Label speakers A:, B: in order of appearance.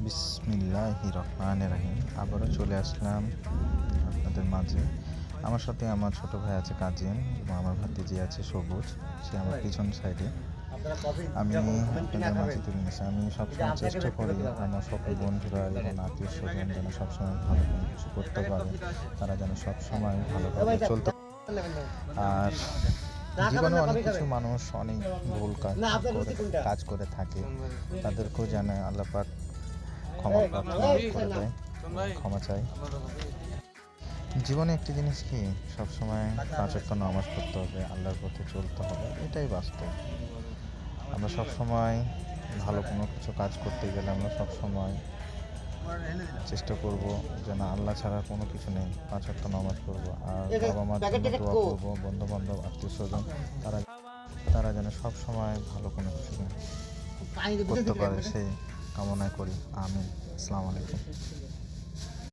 A: বিসমিল্লাহির রহমানির রহিম। আবারও চলে আসলাম আপনাদের মাঝে। আমার সাথে আমার ছোট ভাই আছে কাজিম এবং আমার ভাতিজি আছে সবুজ, সে আমার পিছন সাইডে। আমি আপনাদের মাঝে তুলে নিয়েছি। আমি সবসময় চেষ্টা করি আমার সকল বন্ধুরা এবং আত্মীয় স্বজন যেন সবসময় ভালো কোনো কিছু করতে পারে, তারা যেন সবসময় ভালোভাবে চলতে। আর জীবনে অনেক কিছু মানুষ অনেক ভুল কাজ করে থাকে, তাদেরকেও যেন আল্লাহ পাক ক্ষমা করে দেয়, ক্ষমা চাই। জীবনে একটি জিনিস কি, সবসময় 5 ওয়াক্ত নামাজ পড়তে হবে, আল্লাহর পথে চলতে হবে, এটাই বাস্তব। আমরা সবসময় ভালো কোনো কিছু কাজ করতে গেলে আমরা সবসময় চেষ্টা করব যেন আল্লাহ ছাড়া কোনো কিছু নেই, 5 ওয়াক্ত নামাজ পড়বো, আর বাবা মার জন্য দোয়া করবো, বন্ধু বান্ধব আত্মীয় স্বজন তারা যেন সবসময় ভালো কোনো কিছু করতে পারে, সেই কামনা করি। আমিন। আসসালামু আলাইকুম।